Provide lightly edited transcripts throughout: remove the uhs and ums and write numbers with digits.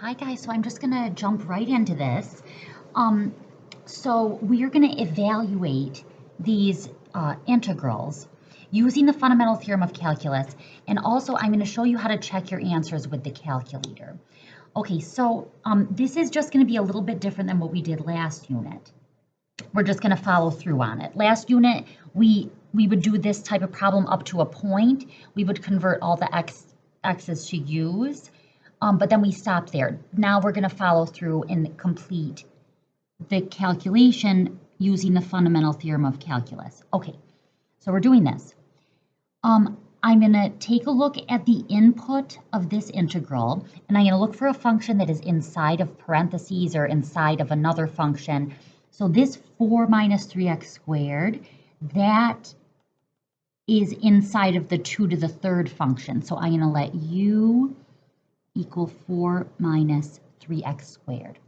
Hi guys, so I'm just gonna jump right into this. Um, so we're gonna evaluate these integrals using the fundamental theorem of calculus, and also I'm gonna show you how to check your answers with the calculator. Okay, so this is just gonna be a little bit different than what we did last unit. We're just gonna follow through on it. Last unit, we would do this type of problem up to a point. We would convert all the x's to u's. But then we stopped there. Now we're going to follow through and complete the calculation using the fundamental theorem of calculus. Okay, so we're doing this. I'm going to take a look at the input of this integral, and I'm going to look for a function that is inside of parentheses or inside of another function. So this 4 minus 3x squared, that is inside of the 2 to the third function. So I'm going to let u equal 4 minus 3x squared.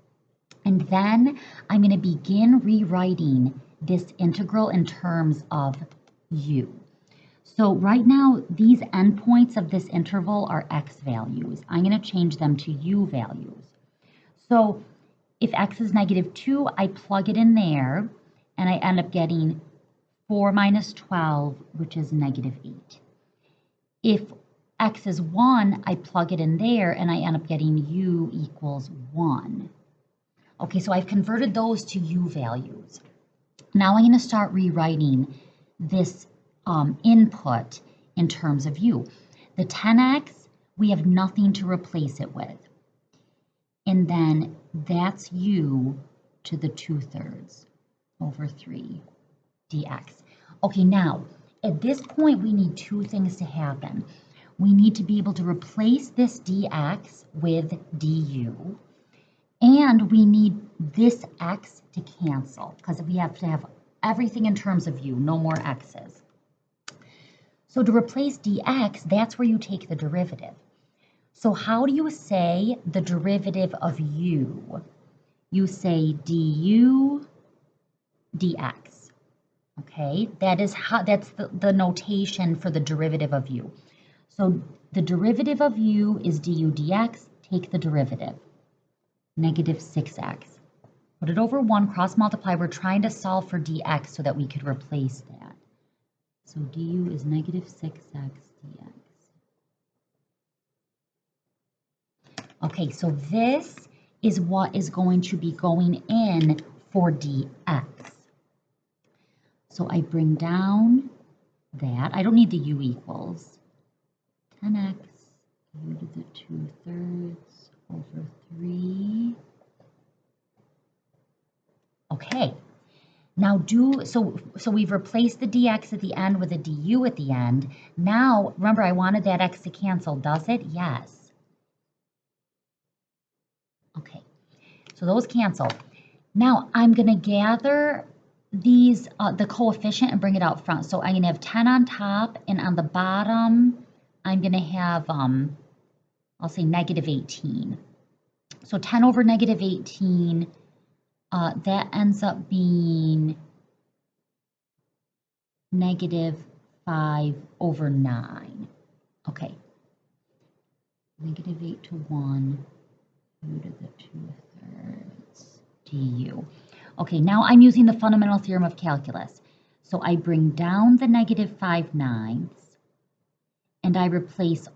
And then I'm going to begin rewriting this integral in terms of u. So right now, these endpoints of this interval are x values. I'm going to change them to u values. So if x is -2, I plug it in there, and I end up getting 4 minus 12, which is -8. If x is 1, I plug it in there, and I end up getting u equals 1. Okay, so I've converted those to u values. Now I'm going to start rewriting this input in terms of u. The 10x, we have nothing to replace it with. And then that's u to the 2/3 over 3 dx. Okay, now, at this point, we need two things to happen. We need to be able to replace this dx with du, and we need this x to cancel, because we have to have everything in terms of u, no more x's. So to replace dx, that's where you take the derivative. So how do you say the derivative of u? You say du dx. Okay, that's the notation for the derivative of u. So the derivative of u is du dx, take the derivative, -6x. Put it over 1, cross multiply. We're trying to solve for dx so that we could replace that. So du is -6x dx. Okay, so this is what is going to be going in for dx. So I bring down that. I don't need the u equals. 10x u to the 2/3 over 3. Okay, now so we've replaced the dx at the end with a du at the end. Now, remember, I wanted that x to cancel. Does it? Yes. Okay, so those cancel. Now, I'm going to gather these, the coefficient, and bring it out front. So I'm going to have 10 on top, and on the bottom, I'm going to have, I'll say -18. So 10 over -18, that ends up being -5 over 9. Okay. -8 to 1, u to the 2/3 du. Okay, now I'm using the fundamental theorem of calculus. So I bring down the -5/9, and I replace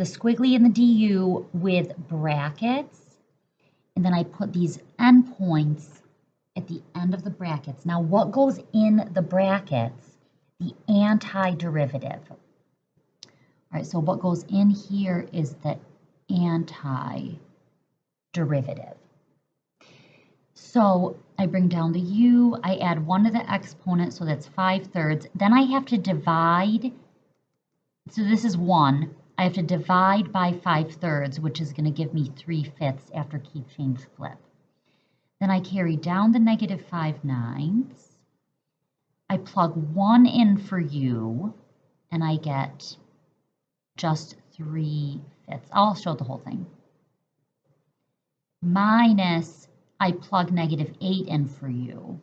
the squiggly and the du with brackets, and then I put these endpoints at the end of the brackets. Now, what goes in the brackets? The antiderivative. All right, so what goes in here is the antiderivative. So I bring down the u, I add 1 to the exponent, so that's 5/3. Then I have to divide, so this is 1. I have to divide by 5/3, which is going to give me 3/5 after key change flip. Then I carry down the -5/9. I plug 1 in for u, and I get just 3/5. I'll show the whole thing. Minus, I plug -8 in for u.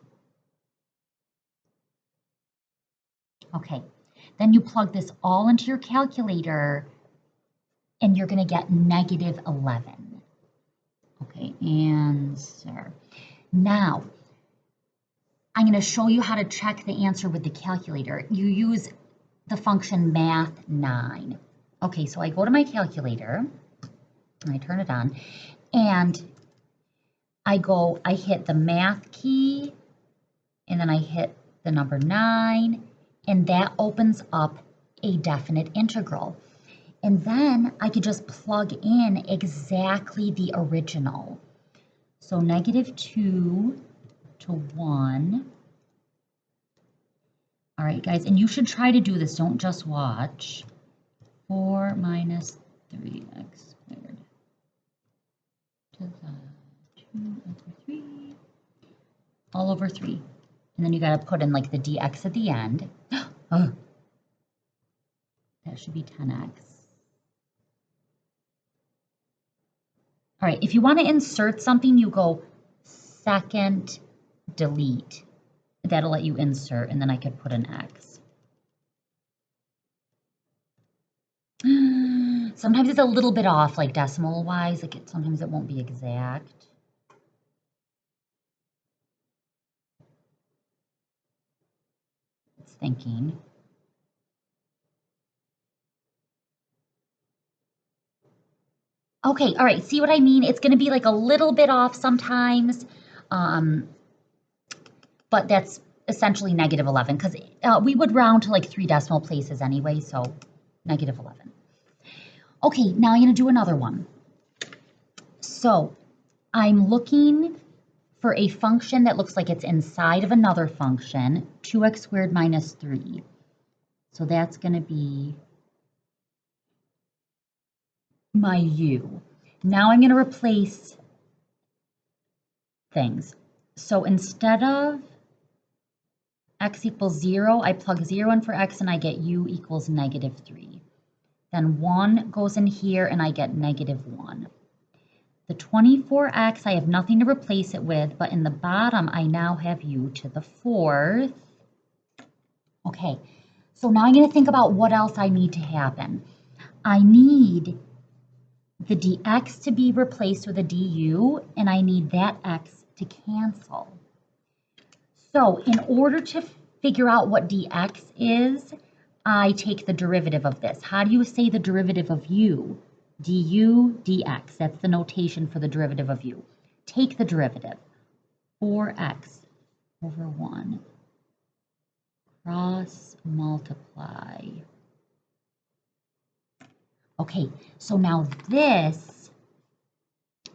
Okay, then you plug this all into your calculator, and you're going to get negative 11. Okay, answer. Now, I'm going to show you how to check the answer with the calculator. You use the function math9. Okay, so I go to my calculator, and I turn it on, and I hit the math key, and then I hit the number 9, and that opens up a definite integral. And then I could just plug in exactly the original. So -2 to 1. All right, guys, and you should try to do this. Don't just watch. 4 minus 3x squared to the 2 over 3 all over 3. And then you got to put in like the dx at the end. Oh, that should be 10x. All right, if you want to insert something, you go second delete. That'll let you insert, and then I could put an x. Sometimes it's a little bit off, like decimal-wise. Like sometimes it won't be exact. It's thinking. Okay, all right, see what I mean? It's going to be like a little bit off sometimes, but that's essentially negative 11 because we would round to like 3 decimal places anyway, so negative 11. Okay, now I'm going to do another one. So I'm looking for a function that looks like it's inside of another function, 2x squared minus 3. So that's going to be my u. Now I'm going to replace things. So instead of x equals 0, I plug 0 in for x and I get u equals negative 3. Then 1 goes in here and I get negative 1. The 24x, I have nothing to replace it with, but in the bottom, I now have u to the 4th. Okay, so now I'm going to think about what else I need to happen. I need the dx to be replaced with a du, and I need that x to cancel. So in order to figure out what dx is, I take the derivative of this. How do you say the derivative of u? Du dx, that's the notation for the derivative of u. Take the derivative, 4x over 1, cross multiply. Okay, so now this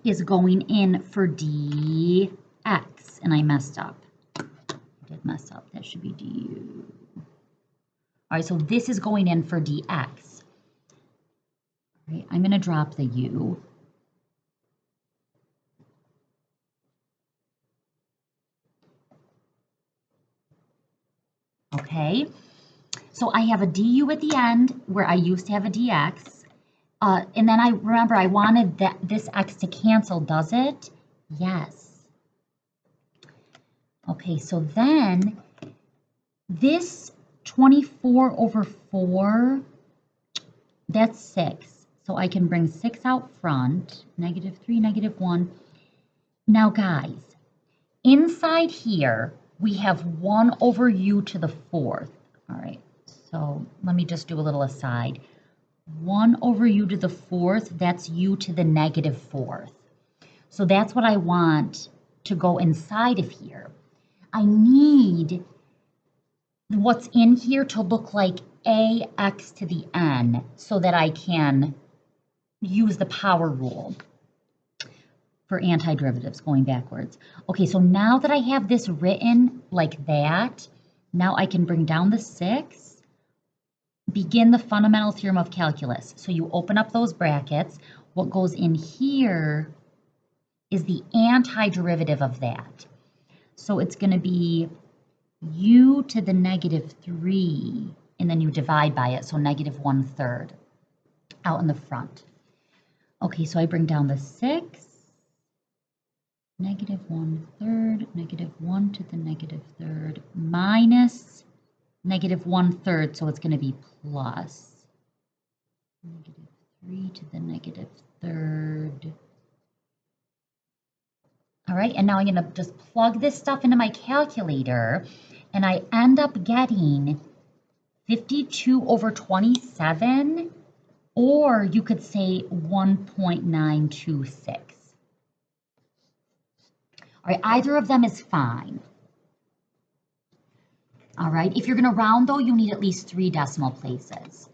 is going in for dx, and I messed up. I did mess up, that should be du. All right, so this is going in for dx. All right, I'm going to drop the u. Okay, so I have a du at the end where I used to have a dx. And then I remember I wanted this x to cancel, does it? Yes. Okay, so then this 24 over 4, that's 6. So I can bring 6 out front, negative 3, negative 1. Now guys, inside here, we have 1 over u to the 4th. All right, so let me just do a little aside. 1 over u to the 4th, that's u to the negative 4th. So that's what I want to go inside of here. I need what's in here to look like ax to the n so that I can use the power rule for antiderivatives going backwards. Okay, so now that I have this written like that, now I can bring down the 6. Begin the fundamental theorem of calculus. So you open up those brackets. What goes in here is the antiderivative of that. So it's going to be u to the negative 3, and then you divide by it, so negative 1/3 out in the front. Okay, so I bring down the 6, negative 1/3, negative 1 to the negative 3rd, minus negative 1/3, so it's going to be plus negative 3 to the negative third. All right, and now I'm gonna just plug this stuff into my calculator, and I end up getting 52 over 27, or you could say 1.926. All right, either of them is fine. All right, if you're gonna round though, you need at least 3 decimal places.